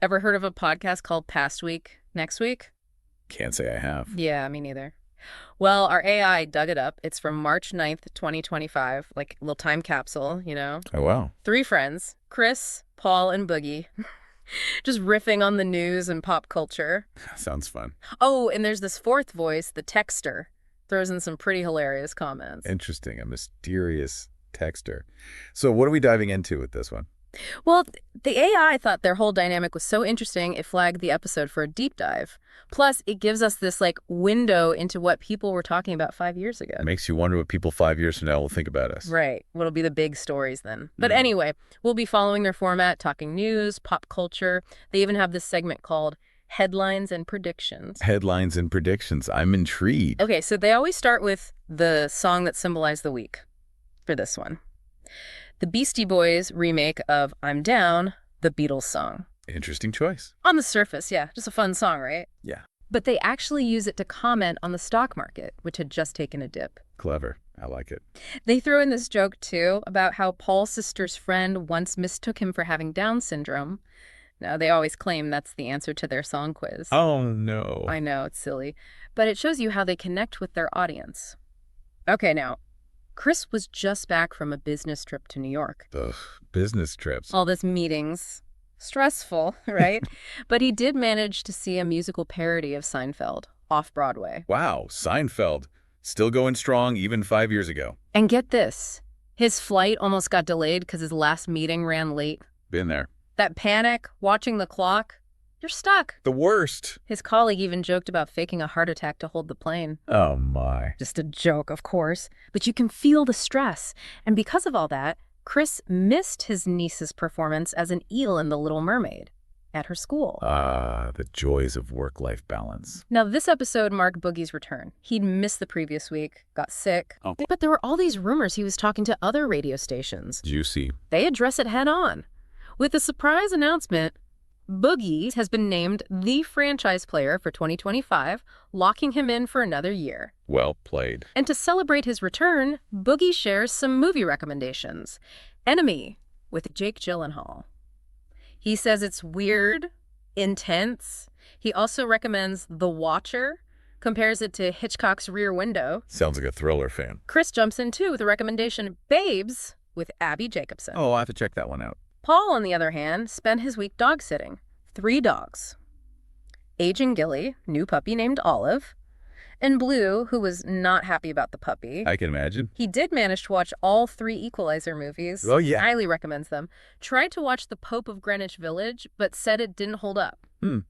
Ever heard of a podcast called Past Week, Next Week? Can't say I have. Yeah, me neither. Well, our AI dug it up. It's from March 9th, 2025, like a little time capsule, you know? Oh, wow. Three friends, Chris, Paul, and Boogie, just riffing on the news and pop culture. Sounds fun. Oh, and there's this fourth voice, the texter, throws in some pretty hilarious comments. Interesting. A mysterious texter. So what are we diving into with this one? Well, the AI thought their whole dynamic was so interesting, it flagged the episode for a deep dive. Plus, it gives us this, window into what people were talking about 5 years ago. Makes you wonder what people 5 years from now will think about us. Right. What'll be the big stories then. But anyway, we'll be following their format, talking news, pop culture. They even have this segment called Headlines and Predictions. Headlines and predictions. I'm intrigued. Okay, so they always start with the song that symbolized the week for this one. The Beastie Boys remake of I'm Down, the Beatles song. Interesting choice. On the surface, yeah, just a fun song, right? Yeah. But they actually use it to comment on the stock market, which had just taken a dip. Clever. I like it. They throw in this joke, too, about how Paul's sister's friend once mistook him for having Down syndrome. Now, they always claim that's the answer to their song quiz. Oh, no. I know, it's silly. But it shows you how they connect with their audience. Okay, now, Chris was just back from a business trip to New York. Ugh, business trips. All this meetings. Stressful, right? But he did manage to see a musical parody of Seinfeld off-Broadway. Wow, Seinfeld. Still going strong even 5 years ago. And get this. His flight almost got delayed because his last meeting ran late. Been there. That panic, watching the clock, you're stuck. The worst. His colleague even joked about faking a heart attack to hold the plane. Oh, my. Just a joke, of course. But you can feel the stress. And because of all that, Chris missed his niece's performance as an eel in The Little Mermaid at her school. Ah, the joys of work-life balance. Now, this episode marked Boogie's return. He'd missed the previous week, got sick. Oh. But there were all these rumors he was talking to other radio stations. Juicy. They address it head on. With a surprise announcement, Boogie has been named the franchise player for 2025, locking him in for another year. Well played. And to celebrate his return, Boogie shares some movie recommendations. Enemy with Jake Gyllenhaal. He says it's weird, intense. He also recommends The Watcher, compares it to Hitchcock's Rear Window. Sounds like a thriller fan. Chris jumps in too with a recommendation, Babes with Abby Jacobson. Oh, I'll have to check that one out. Paul, on the other hand, spent his week dog sitting. 3 dogs. Aging Gilly, new puppy named Olive, and Blue, who was not happy about the puppy. I can imagine. He did manage to watch all 3 Equalizer movies. Oh, yeah. Highly recommends them. Tried to watch The Pope of Greenwich Village, but said it didn't hold up.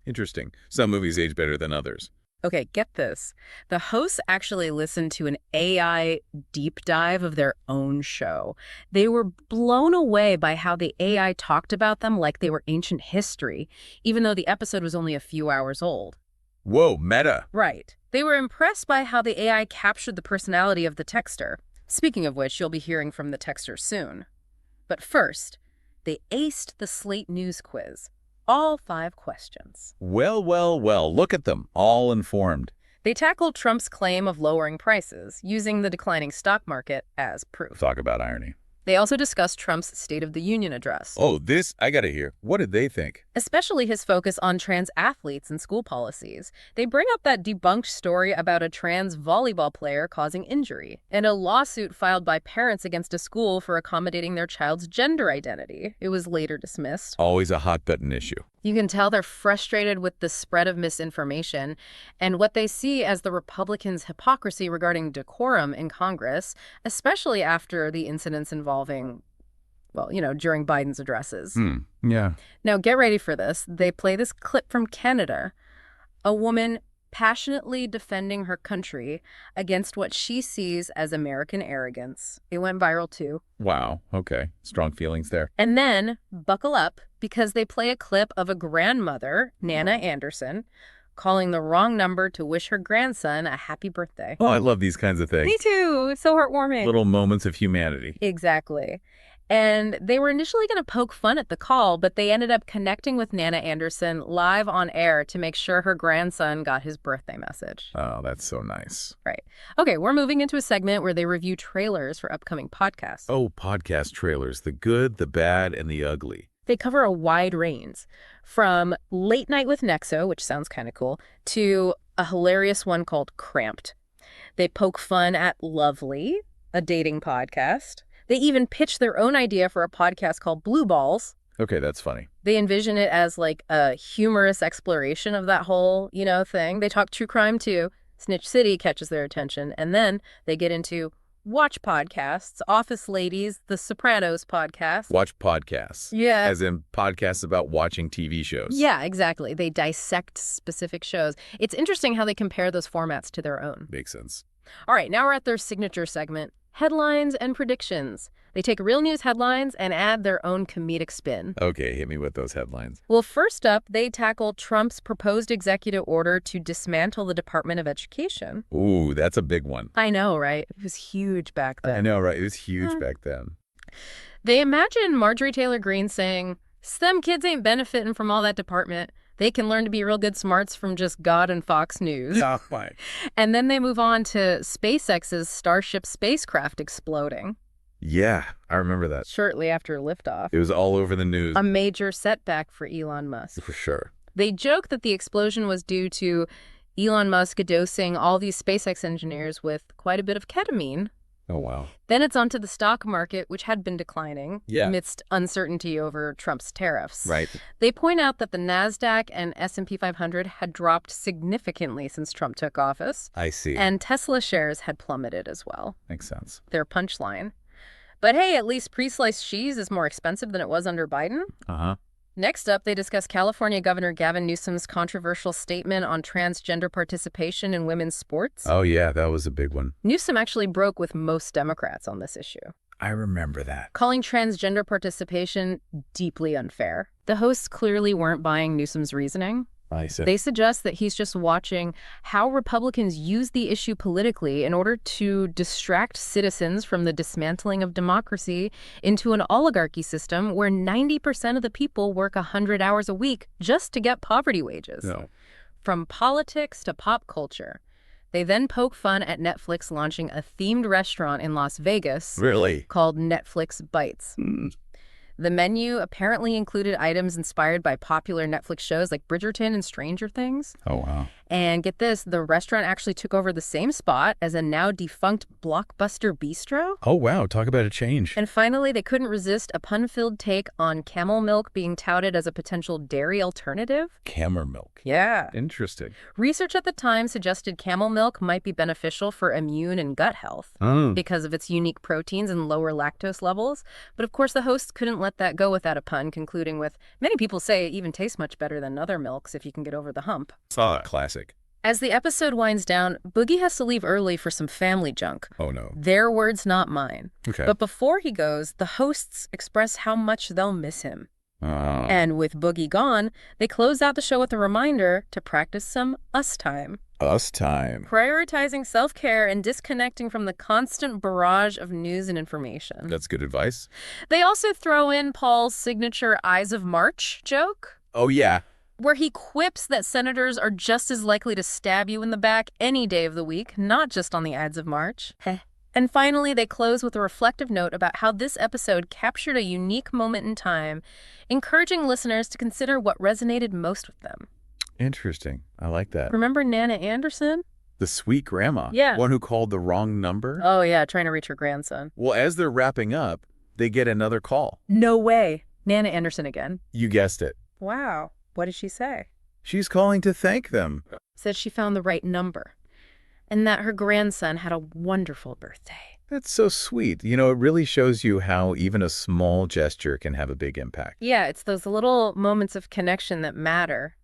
Interesting. Some movies age better than others. Okay, get this. The hosts actually listened to an AI deep dive of their own show. They were blown away by how the AI talked about them like they were ancient history, even though the episode was only a few hours old. Whoa, meta. Right. They were impressed by how the AI captured the personality of the texter. Speaking of which, you'll be hearing from the texter soon. But first, they aced the Slate News quiz. All 5 questions. Well, look at them, all informed. They tackled Trump's claim of lowering prices, using the declining stock market as proof. Talk about irony. They also discussed Trump's State of the Union address. Oh, this, I gotta hear. What did they think? Especially his focus on trans athletes and school policies. They bring up that debunked story about a trans volleyball player causing injury, and a lawsuit filed by parents against a school for accommodating their child's gender identity. It was later dismissed. Always a hot-button issue. You can tell they're frustrated with the spread of misinformation and what they see as the Republicans' hypocrisy regarding decorum in Congress, especially after the incidents involving, during Biden's addresses. Yeah. Now, get ready for this. They play this clip from Canada, a woman passionately defending her country against what she sees as American arrogance. It went viral, too. Wow. Okay. Strong feelings there. And then, buckle up, because they play a clip of a grandmother, Nana Anderson, calling the wrong number to wish her grandson a happy birthday. Oh, I love these kinds of things. Me too. It's so heartwarming. Little moments of humanity. Exactly. And they were initially going to poke fun at the call, but they ended up connecting with Nana Anderson live on air to make sure her grandson got his birthday message. Oh, that's so nice. Right. Okay, we're moving into a segment where they review trailers for upcoming podcasts. Oh, podcast trailers. The good, the bad, and the ugly. They cover a wide range, from Late Night with Nexo, which sounds kind of cool, to a hilarious one called Cramped. They poke fun at Lovely, a dating podcast. They even pitch their own idea for a podcast called Blue Balls. Okay, that's funny. They envision it as like a humorous exploration of that whole, thing. They talk true crime too. Snitch City catches their attention. And then they get into watch podcasts, Office Ladies, The Sopranos podcast. Watch podcasts. Yeah. As in podcasts about watching TV shows. Yeah, exactly. They dissect specific shows. It's interesting how they compare those formats to their own. Makes sense. All right, now we're at their signature segment, Headlines and Predictions. They take real news headlines and add their own comedic spin. Okay, hit me with those headlines. Well, first up, they tackle Trump's proposed executive order to dismantle the Department of Education. Ooh, that's a big one. I know, right? It was huge back then. I know, right? It was huge back then. They imagine Marjorie Taylor Greene saying, "Them kids ain't benefiting from all that department. They can learn to be real good smarts from just God and Fox News." Yeah, fine. And then they move on to SpaceX's Starship spacecraft exploding. Yeah, I remember that. Shortly after liftoff. It was all over the news. A major setback for Elon Musk. For sure. They joke that the explosion was due to Elon Musk dosing all these SpaceX engineers with quite a bit of ketamine. Oh, wow. Then it's onto the stock market, which had been declining amidst uncertainty over Trump's tariffs. Right. They point out that the NASDAQ and S&P 500 had dropped significantly since Trump took office. I see. And Tesla shares had plummeted as well. Makes sense. Their punchline. But hey, at least pre-sliced cheese is more expensive than it was under Biden. Uh-huh. Next up, they discuss California Governor Gavin Newsom's controversial statement on transgender participation in women's sports. Oh, yeah, that was a big one. Newsom actually broke with most Democrats on this issue, I remember that. calling transgender participation deeply unfair. The hosts clearly weren't buying Newsom's reasoning. I see. They suggest that he's just watching how Republicans use the issue politically in order to distract citizens from the dismantling of democracy into an oligarchy system where 90% of the people work 100 hours a week just to get poverty wages. No. From politics to pop culture. They then poke fun at Netflix launching a themed restaurant in Las Vegas Really? called Netflix Bites. The menu apparently included items inspired by popular Netflix shows like Bridgerton and Stranger Things. Oh, wow. And get this, the restaurant actually took over the same spot as a now defunct Blockbuster Bistro. Oh, wow. Talk about a change. And finally, they couldn't resist a pun-filled take on camel milk being touted as a potential dairy alternative. Camel milk. Yeah. Interesting. Research at the time suggested camel milk might be beneficial for immune and gut health because of its unique proteins and lower lactose levels. But of course, the hosts couldn't let that go without a pun, concluding with, many people say it even tastes much better than other milks if you can get over the hump. Classic. As the episode winds down, Boogie has to leave early for some family junk. Oh, no. Their words, not mine. Okay. But before he goes, the hosts express how much they'll miss him. And with Boogie gone, they close out the show with a reminder to practice some us time. Us time. Prioritizing self-care and disconnecting from the constant barrage of news and information. That's good advice. They also throw in Paul's signature Eyes of March joke, Oh, yeah. where he quips that senators are just as likely to stab you in the back any day of the week, not just on the Ides of March. And finally, they close with a reflective note about how this episode captured a unique moment in time, encouraging listeners to consider what resonated most with them. Interesting. I like that. Remember Nana Anderson? The sweet grandma. Yeah. One who called the wrong number. Oh, yeah, trying to reach her grandson. Well, as they're wrapping up, they get another call. No way. Nana Anderson again. You guessed it. Wow. What did she say? She's calling to thank them. Said she found the right number and that her grandson had a wonderful birthday. That's so sweet. You know, it really shows you how even a small gesture can have a big impact. Yeah, it's those little moments of connection that matter,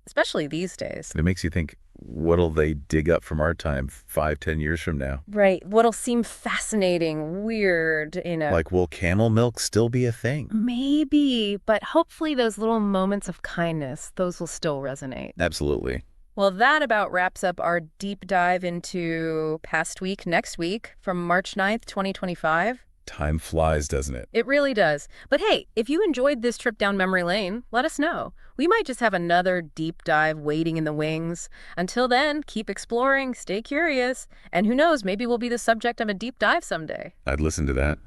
especially these days. It makes you think, what'll they dig up from our time 5-10 years from now? Right. What'll seem fascinating, weird, Like, will camel milk still be a thing? Maybe, but hopefully those little moments of kindness, those will still resonate. Absolutely. Well, that about wraps up our deep dive into Past Week, Next Week from March 9th, 2025. Time flies, doesn't it? It really does. But hey, if you enjoyed this trip down memory lane, let us know. We might just have another deep dive waiting in the wings. Until then, keep exploring, stay curious, and who knows, maybe we'll be the subject of a deep dive someday. I'd listen to that.